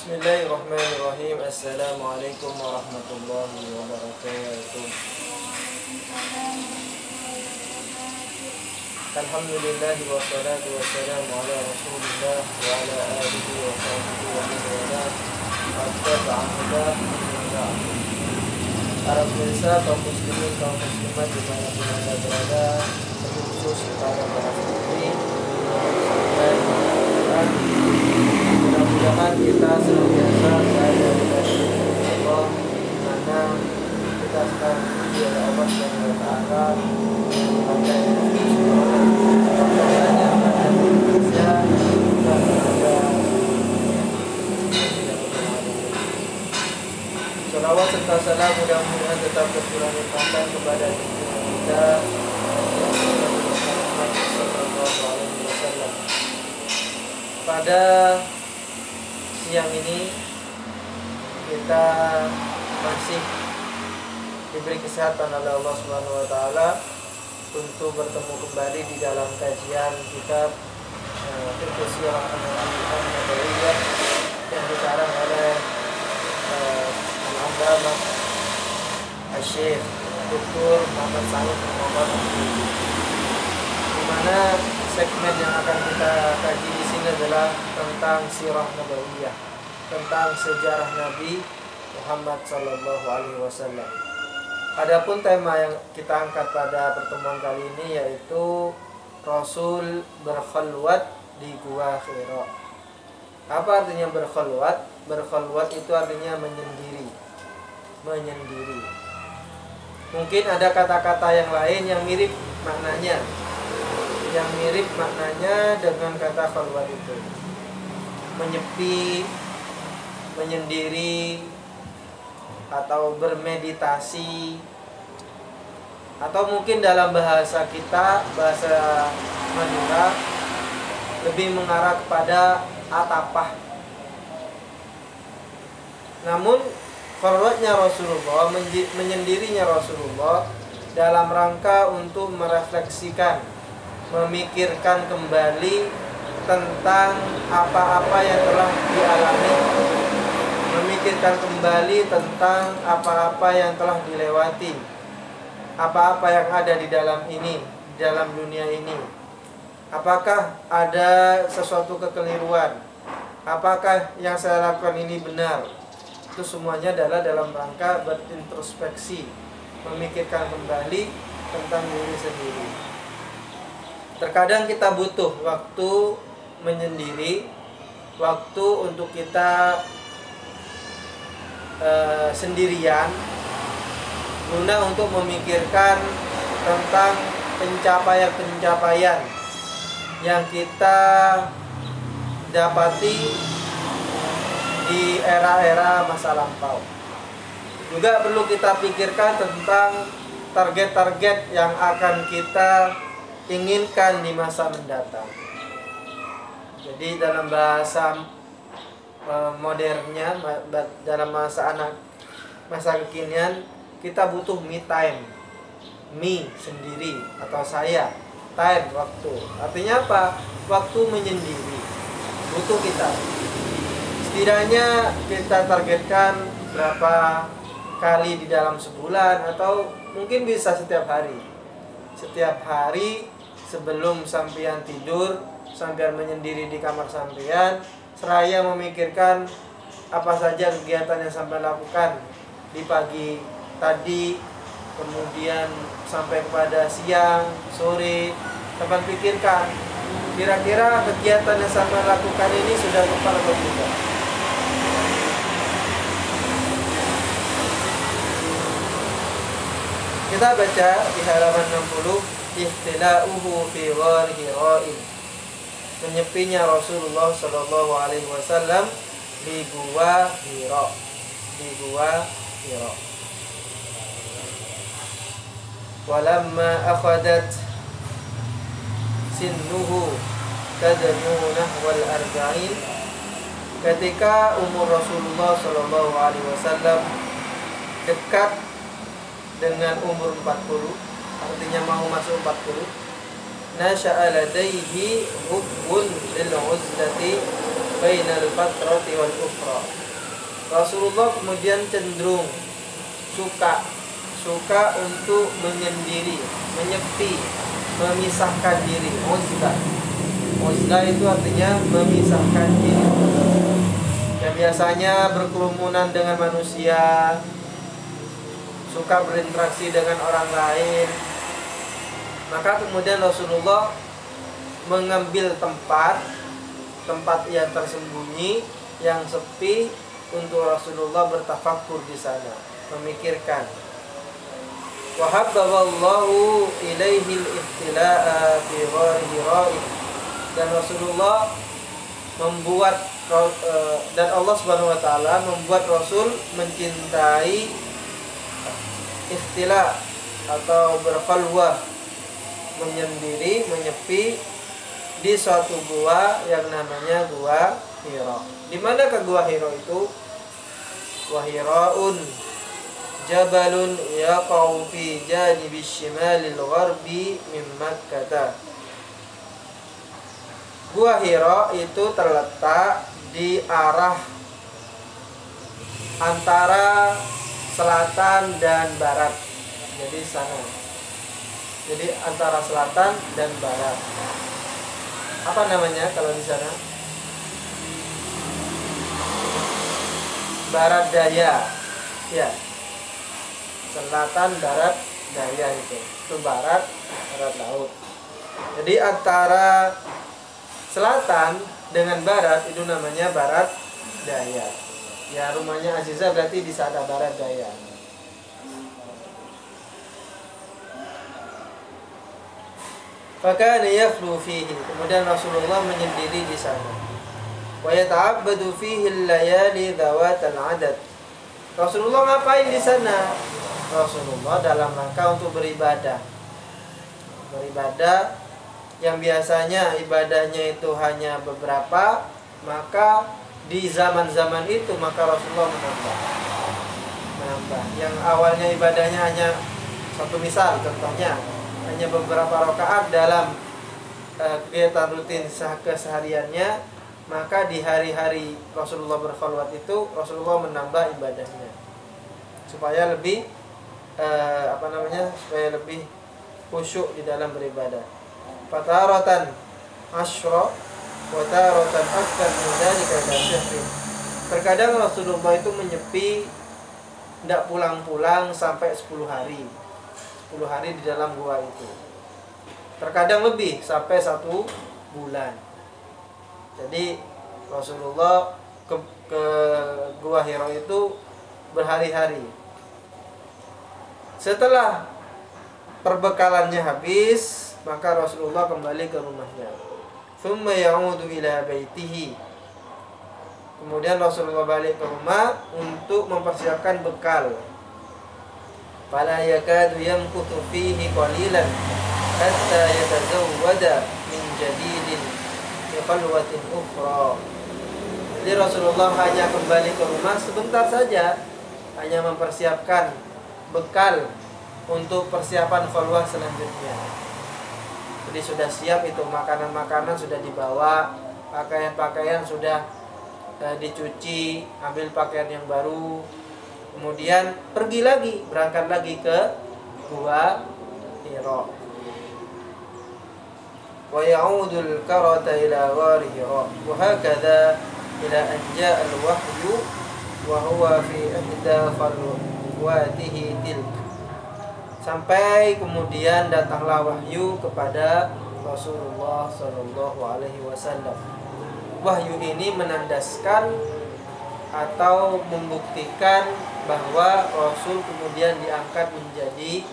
Bismillahirrahmanirrahim. Assalamualaikum warahmatullahi wabarakatuh. Alhamdulillahi wassalatu wassalamu ala rasulillah wa ala alihi wa sahbihi wa man wala. Para pemirsa, kaum muslimin, kaum muslimat dimanapun Anda berada, khusus kepada para muslimin, mudah-mudahan kita senantiasa berada di dalam Allah, di mana kita sekarang diuji oleh Allah Subhanahu wa Ta'ala. Maka semuanya ada di Indonesia dan ada salawat serta salam mudah-mudahan tetap tercurah limpahkan kepada junjungan kita Muhammad sallallahu alaihi wasallam. Pada siang ini kita masih diberi kesehatan oleh Allah Subhanahu wa Ta'ala untuk bertemu kembali di dalam kajian kitab Fiqh Sirah An-Nabawiyah yang dikarang oleh Al-Allamah Asy-Syaikh Dr. Muhammad Sa'id Muhammad, di mana segmen yang akan kita kaji di sini adalah tentang Sirah Nabawiyah, tentang sejarah Nabi Muhammad sallallahu alaihi wasallam. Adapun tema yang kita angkat pada pertemuan kali ini yaitu Rasul berkhalwat di Gua Hira. Apa artinya berkhalwat? Berkhalwat itu artinya menyendiri. Menyendiri. Mungkin ada kata-kata yang lain yang mirip maknanya. Yang mirip maknanya dengan kata khalwat itu. Menyepi, menyendiri, atau bermeditasi, atau mungkin dalam bahasa kita, bahasa Madura, lebih mengarah kepada atapah. Namun khalwatnya Rasulullah, menyendirinya Rasulullah dalam rangka untuk merefleksikan, memikirkan kembali tentang apa-apa yang telah dialami, memikirkan kembali tentang apa-apa yang telah dilewati, apa-apa yang ada di dalam ini, di dalam dunia ini. Apakah ada sesuatu kekeliruan? Apakah yang saya lakukan ini benar? Itu semuanya adalah dalam rangka berintrospeksi, memikirkan kembali tentang diri sendiri. Terkadang kita butuh waktu menyendiri, waktu untuk kita sendirian, guna untuk memikirkan tentang pencapaian-pencapaian yang kita dapati di era-era masa lampau. Juga perlu kita pikirkan tentang target-target yang akan kita inginkan di masa mendatang. Jadi dalam bahasa modernnya, dalam masa kekinian, kita butuh me time, me sendiri atau saya, time waktu. Artinya apa? Waktu menyendiri butuh kita. Setidaknya kita targetkan berapa kali di dalam sebulan, atau mungkin bisa setiap hari. Setiap hari sebelum sampean tidur, sampean menyendiri di kamar sampean, seraya memikirkan apa saja kegiatan yang sampai lakukan di pagi tadi, kemudian sampai kepada siang, sore. Sampai pikirkan kira-kira kegiatan yang sampai lakukan ini sudah tepat atau tidak. Kita baca di halaman 60, ihtila'uhu fi ghari Hira'in, menyepinya Rasulullah Shallallahu Alaihi Wasallam di Gua Hira, di Gua Hira. Walamma akhadat sinnuhu tadnu nahwal arba'in, ketika umur Rasulullah Shallallahu Alaihi Wasallam dekat dengan umur 40, artinya mau masuk 40, nasya'a ladaihi hubbun lil uzlati bainal fatrati wal ukhra. Rasulullah kemudian cenderung suka untuk menyendiri, menyepi, memisahkan diri. Uzlah itu artinya memisahkan diri. Yang biasanya berkerumunan dengan manusia, suka berinteraksi dengan orang lain, maka kemudian Rasulullah mengambil tempat yang tersembunyi, yang sepi, untuk Rasulullah bertafakkur di sana, memikirkan. Wa habbaballahu ilaihi al-ibtila'a fi ghari Hira. Dan Rasulullah dan Allah Subhanahu wa taala membuat Rasul mencintai ikhtilah atau berkhalwah, menyendiri, menyepi di suatu gua yang namanya Gua Hira. Di manakah Gua Hira itu? Wa Hiraun jabalun yaqau fi janibi shimalil gharbi min Makkah. Gua Hira itu terletak di arah antara selatan dan barat. Jadi sana. Jadi antara selatan dan barat. Apa namanya kalau di sana? Barat daya. Ya. Selatan, barat, daya itu. Itu barat laut. Jadi antara selatan dengan barat itu namanya barat daya. Ya, rumahnya Aziza berarti di sana barat daya. Fakana yakhlu fihi. Kemudian Rasulullah menyendiri di sana. Wa yata'abbadu fihi al-layali dhawatal 'adad. Rasulullah ngapain di sana? Rasulullah dalam rangka untuk beribadah. Beribadah yang biasanya ibadahnya itu hanya beberapa, maka di zaman-zaman itu maka Rasulullah menambah. Yang awalnya ibadahnya hanya satu, misal contohnya hanya beberapa rakaat dalam kegiatan rutin kesehariannya, maka di hari-hari Rasulullah berkhalwat itu Rasulullah menambah ibadahnya supaya lebih supaya lebih khusyuk di dalam beribadah. Fataratan asyra wa taratan akthar min dzalika ila syahrin. Terkadang Rasulullah itu menyepi, tidak pulang-pulang sampai 10 hari. 10 hari di dalam gua itu. Terkadang lebih sampai 1 bulan. Jadi Rasulullah ke Gua Hira itu berhari-hari. Setelah perbekalannya habis, maka Rasulullah kembali ke rumahnya. Thumma ya'udu ila baitihi. Kemudian Rasulullah balik ke rumah untuk mempersiapkan bekal. Fala yakadu yamkuthu fihi qalilan hatta yatazawwada min jadidin fi khalwatin ukhra. Jadi Rasulullah hanya kembali ke rumah sebentar saja, hanya mempersiapkan bekal untuk persiapan khalwah selanjutnya. Jadi sudah siap itu, makanan-makanan sudah dibawa, pakaian-pakaian sudah dicuci, ambil pakaian yang baru, kemudian pergi lagi, berangkat lagi ke Gua Hira. Wa ya'udul karata ila ghari Hira wa hakadha ila an ja'a al-wahyu wa huwa fi ihda khalwatihi tilk. Sampai kemudian datanglah wahyu kepada Rasulullah sallallahu alaihi wasallam. Wahyu ini menandaskan atau membuktikan bahwa Rasul kemudian diangkat menjadi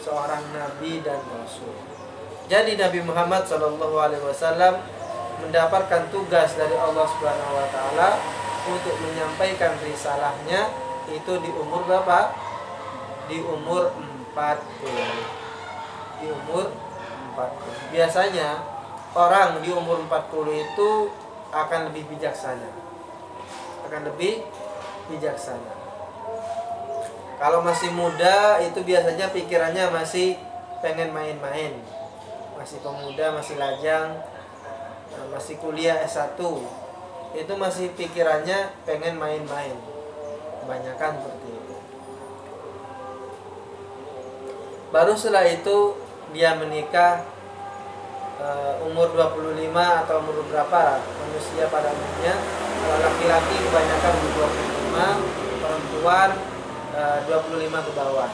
seorang nabi dan rasul. Jadi Nabi Muhammad sallallahu alaihi wasallam mendapatkan tugas dari Allah Subhanahu wa taala untuk menyampaikan risalahnya itu di umur berapa? Di umur 40. Di umur 40. Biasanya orang di umur 40 itu akan lebih bijaksana. Kalau masih muda itu biasanya pikirannya masih pengen main-main. Masih pemuda, masih lajang, masih kuliah S1. itu masih pikirannya pengen main-main. Kebanyakan seperti itu. Baru setelah itu dia menikah umur 25 atau umur berapa manusia pada umumnya. Kalau laki-laki kebanyakan umur 25, perempuan 25 ke bawah.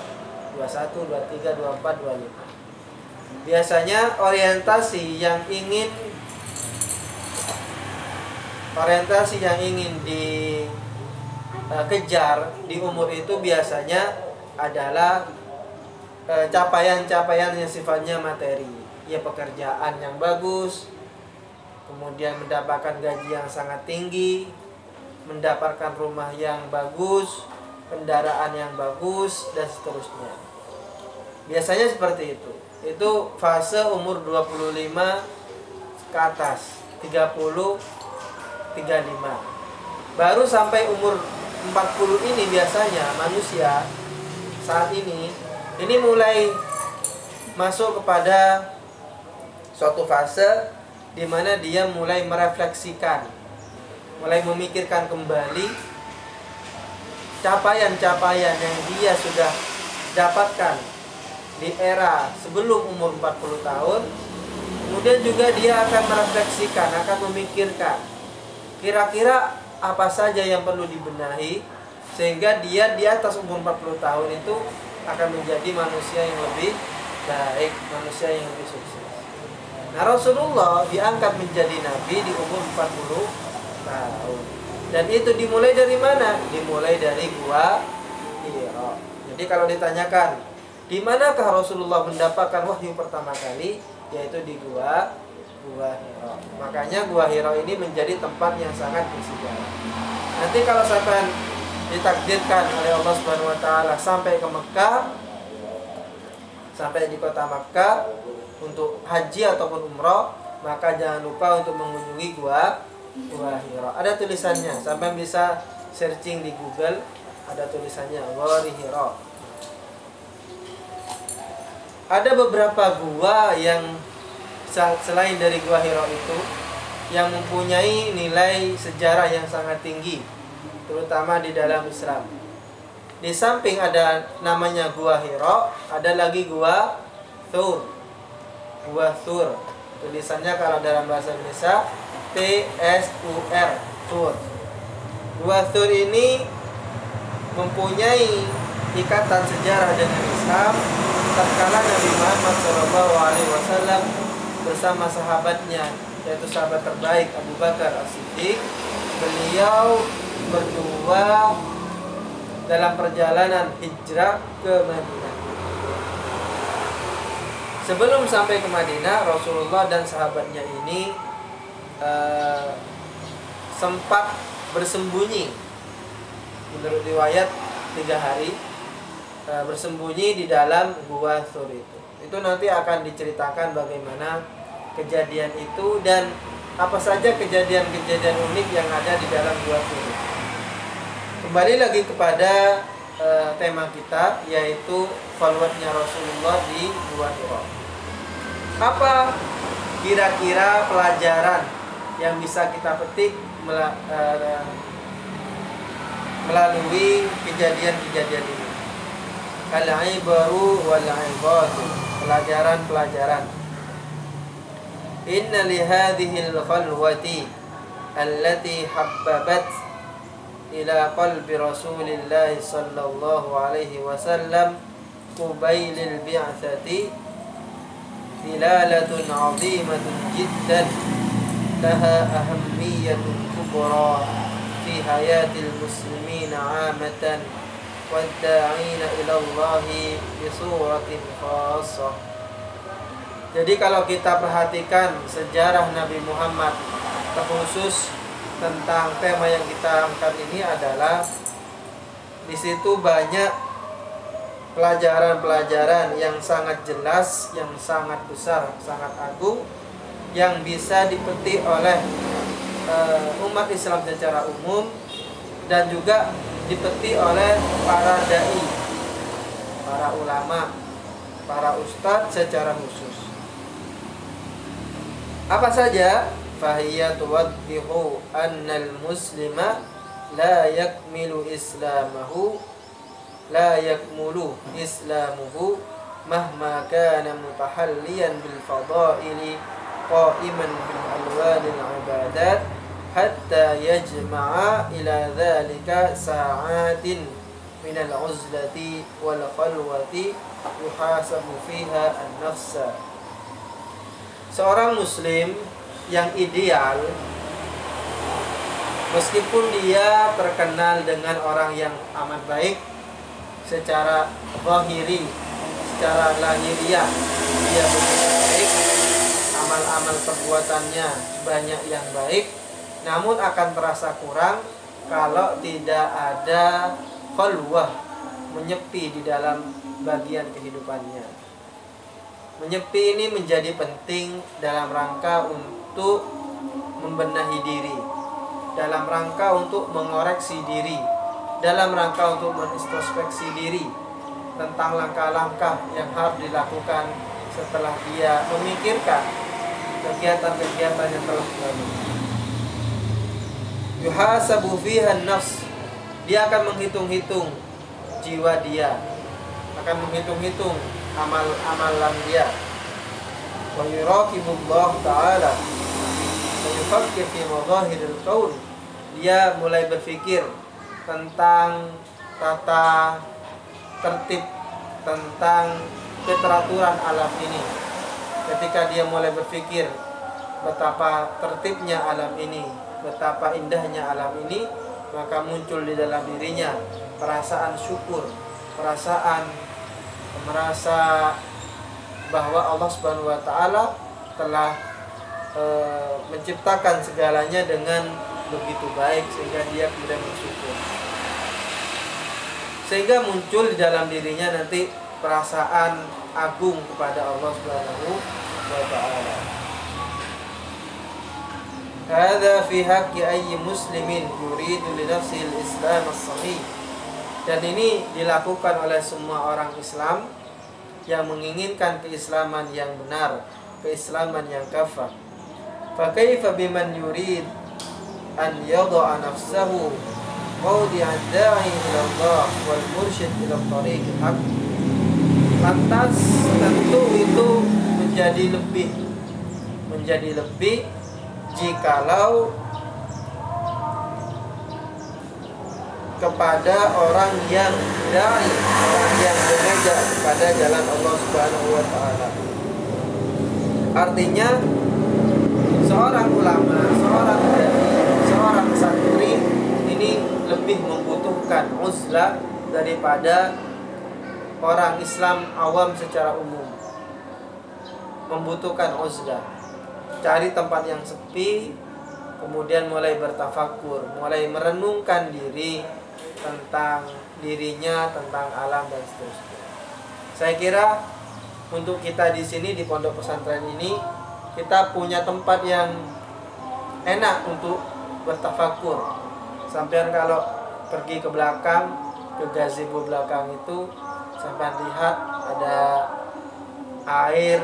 21, 23, 24, 25. Biasanya orientasi yang ingin dikejar di umur itu biasanya adalah capaian-capaian yang sifatnya materi, ya pekerjaan yang bagus, kemudian mendapatkan gaji yang sangat tinggi, mendapatkan rumah yang bagus, kendaraan yang bagus, dan seterusnya. Biasanya seperti itu. Itu fase umur 25 ke atas, 30, 35. Baru sampai umur 40 ini biasanya manusia saat ini mulai masuk kepada suatu fase di mana dia mulai merefleksikan, mulai memikirkan kembali capaian-capaian yang dia sudah dapatkan di era sebelum umur 40 tahun. Kemudian juga dia akan merefleksikan, akan memikirkan kira-kira apa saja yang perlu dibenahi sehingga dia di atas umur 40 tahun itu akan menjadi manusia yang lebih baik, manusia yang lebih sukses. Nah, Rasulullah diangkat menjadi nabi di umur 40 tahun. Dan itu dimulai dari mana? Dimulai dari Gua Hira. Jadi kalau ditanyakan, di manakah Rasulullah mendapatkan wahyu pertama kali? Yaitu di Gua Hira. Makanya Gua Hira ini menjadi tempat yang sangat bersejarah. Nanti kalau sampai ditakdirkan oleh Allah Subhanahu wa taala sampai ke Mekah, sampai di kota Mekah untuk haji ataupun umrah, maka jangan lupa untuk mengunjungi Gua Hira. Ada tulisannya, sampai bisa searching di Google, ada tulisannya Gua Hira. Ada beberapa gua yang selain dari Gua Hira itu yang mempunyai nilai sejarah yang sangat tinggi, terutama di dalam Islam. Di samping ada namanya Gua Hira, ada lagi Gua Thur. Gua Thur. Tulisannya kalau dalam bahasa Indonesia T-S-U-R, Thur. Gua Thur ini mempunyai ikatan sejarah dengan Islam tatkala Nabi Muhammad SAW bersama sahabatnya, yaitu sahabat terbaik Abu Bakar As-Siddiq. Beliau berdua dalam perjalanan hijrah ke Madinah. Sebelum sampai ke Madinah, Rasulullah dan sahabatnya ini sempat bersembunyi, menurut riwayat 3 hari bersembunyi di dalam Gua Thur itu. Itu nanti akan diceritakan bagaimana kejadian itu dan apa saja kejadian-kejadian unik yang ada di dalam Gua Thur. Kembali lagi kepada tema kita, yaitu khalwatnya Rasulullah di Gua Hira. Apa kira-kira pelajaran yang bisa kita petik melalui kejadian-kejadian ini? Al-ibaru wal-ibadu, pelajaran-pelajaran. Inna li hadhihi al-khalwati allati habbabat ila qalbi Rasulillah sallallahu alaihi wasallam qubail al-bi'tsati dilalatun 'azimatun jiddan laha ahammiyatun kubra fi hayatil muslimin 'amatan wadda'ina ila Allah bi suratin khassah. Jadi kalau kita perhatikan sejarah Nabi Muhammad, terkhusus tentang tema yang kita angkat ini adalah di situ banyak pelajaran-pelajaran yang sangat jelas, yang sangat besar, sangat agung, yang bisa dipetik oleh umat Islam secara umum dan juga dipetik oleh para dai, para ulama, para ustadz secara khusus. Apa saja fahiya tuwaddihu annal muslima la yakmulu islamahu mahma kana mutahalliyan bil fadaili qa'iman bil alwanil ibadat hatta yajma'a ila dhalika sa'atin minal uzlati wal khalwati yuhasabu fiha an-nafsa. Seorang muslim yang ideal, meskipun dia terkenal dengan orang yang amat baik secara zahiri, secara lahiriah dia begitu baik, amal-amal perbuatannya banyak yang baik, namun akan terasa kurang kalau tidak ada khalwah, menyepi di dalam bagian kehidupannya. Menyepi ini menjadi penting dalam rangka untuk membenahi diri, dalam rangka untuk mengoreksi diri, dalam rangka untuk mengintrospeksi diri tentang langkah-langkah yang harus dilakukan setelah dia memikirkan kegiatan-kegiatan yang telah lalu. Yuhasabu fiha an-nafs, dia akan menghitung-hitung jiwa dia, akan menghitung-hitung amal-amalan dia. Wa yuraqibullah ta'ala wa yufakkir fi madahiril qaul, dia mulai berpikir tentang tata tertib, tentang keteraturan alam ini. Ketika dia mulai berpikir betapa tertibnya alam ini, betapa indahnya alam ini, maka muncul di dalam dirinya perasaan syukur, merasa bahwa Allah Subhanahu wa taala telah menciptakan segalanya dengan begitu baik sehingga dia kemudian bersyukur. Sehingga muncul di dalam dirinya nanti perasaan agung kepada Allah Subhanahu wa taala. Hadza fi haqqi ayyi muslimin yuridu li nafsihi al-islam as-sahih. Dan ini dilakukan oleh semua orang Islam yang menginginkan keislaman yang benar, keislaman yang kafah. Fa kaifa biman yurid an yad'a nafsahu mawdi'ad da'i ila Allah wal mursyid ila tariqil haq. Lantas tentu itu menjadi lebih jikalau kepada orang yang da'i, orang yang mengajak kepada jalan Allah Subhanahu wa taala. Artinya seorang ulama, seorang dai, seorang santri ini lebih membutuhkan uzlah daripada orang Islam awam secara umum. Membutuhkan uzlah, cari tempat yang sepi, kemudian mulai bertafakur, mulai merenungkan diri tentang dirinya, tentang alam dan seterusnya. Saya kira untuk kita di sini di pondok pesantren ini, kita punya tempat yang enak untuk bertafakur. Sampai kalau pergi ke belakang, ke gazebo belakang itu, sampai lihat ada air,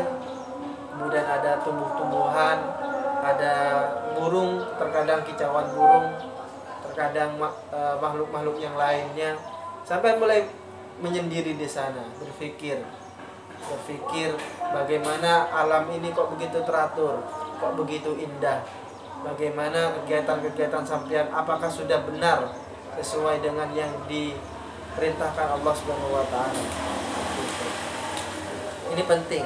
kemudian ada tumbuh-tumbuhan, ada burung, terkadang kicauan burung, terkadang makhluk-makhluk yang lainnya. Sampai mulai menyendiri di sana, berpikir bagaimana alam ini kok begitu teratur, kok begitu indah. Bagaimana kegiatan-kegiatan sampean, apakah sudah benar sesuai dengan yang diperintahkan Allah Subhanahu wa taala. Ini penting.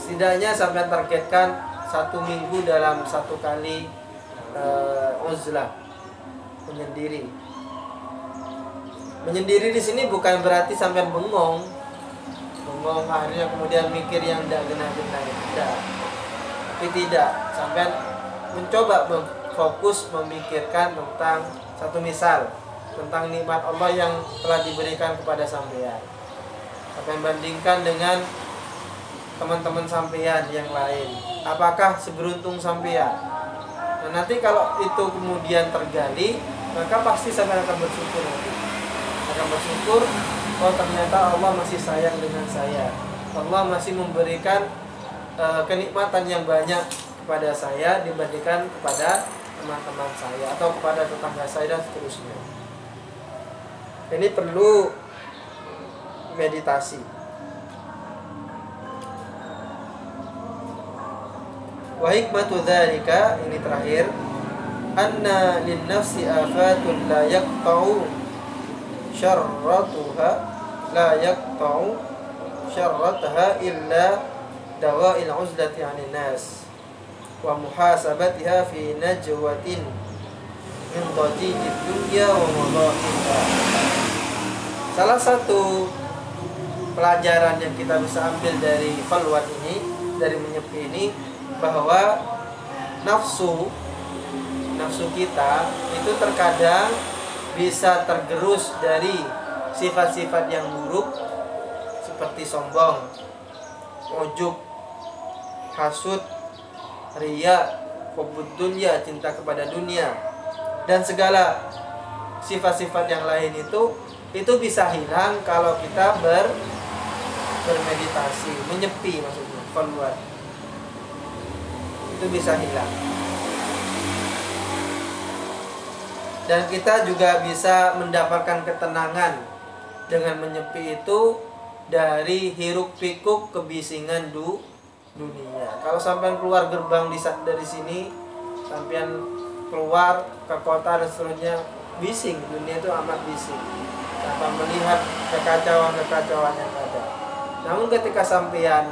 Setidaknya sampean targetkan 1 minggu dalam 1 kali uzlah, menyendiri. Menyendiri di sini bukan berarti sampean bengong akhirnya kemudian mikir yang tidak gena-gena, tidak. Tapi tidak, sampean mencoba fokus memikirkan tentang satu misal, tentang nikmat Allah yang telah diberikan kepada sampean. Sampean bandingkan dengan teman-teman sampean yang lain. Apakah seberuntung sampean? Nah, nanti kalau itu kemudian tergali, maka pasti sampean akan bersyukur nanti. Akan bersyukur, oh ternyata Allah masih sayang dengan saya. Allah masih memberikan kenikmatan yang banyak kepada saya dibandingkan kepada teman-teman saya atau kepada tetangga saya dan seterusnya. Ini perlu meditasi. Wa hikmatu dzalika, ini terakhir, anna lin nafsi afatun la yaqta'u syarratuha illa dawa'il uzlati 'anil nas wa muhasabatiha fi najwatin min dhajijid dunya wa madhahiha. Salah satu pelajaran yang kita bisa ambil dari khalwat ini, dari menyepi ini, bahwa nafsu kita itu terkadang bisa tergerus dari sifat-sifat yang buruk seperti sombong, ujub, hasud, riya, hubbud dunya, cinta kepada dunia, dan segala sifat-sifat yang lain itu bisa hilang kalau kita bermeditasi, menyepi, maksudnya khalwat. Itu bisa hilang. Dan kita juga bisa mendapatkan ketenangan dengan menyepi itu dari hiruk pikuk kebisingan dunia. Kalau sampai keluar gerbang dari sini, sampai keluar ke kota dan seterusnya, bising, dunia itu amat bising. Tanpa melihat kekacauan yang ada. Namun ketika sampean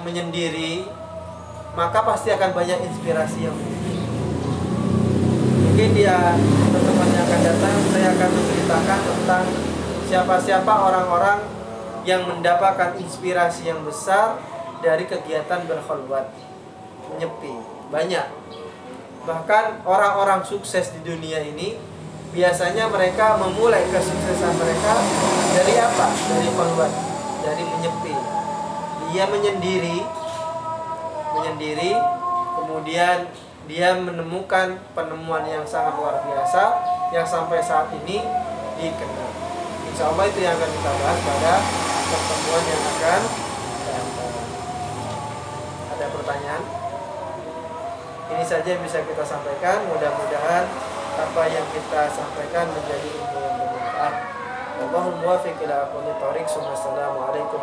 menyendiri, maka pasti akan banyak inspirasi yang mungkin dia pertemuan yang akan datang. Saya akan menceritakan tentang siapa-siapa orang-orang yang mendapatkan inspirasi yang besar dari kegiatan berkhalwat, menyepi. Banyak. Bahkan orang-orang sukses di dunia ini biasanya mereka memulai kesuksesan mereka dari apa? Dari khalwat, dari menyepi. Dia menyendiri, kemudian dia menemukan penemuan yang sangat luar biasa yang sampai saat ini dikenal. Insya Allah itu yang akan kita bahas pada pertemuan yang akan datang. Ada pertanyaan? Ini saja yang bisa kita sampaikan. Mudah-mudahan apa yang kita sampaikan menjadi ilmu yang bermanfaat. Wallahul muwaffiq ila aqwamit thoriq. Assalamualaikum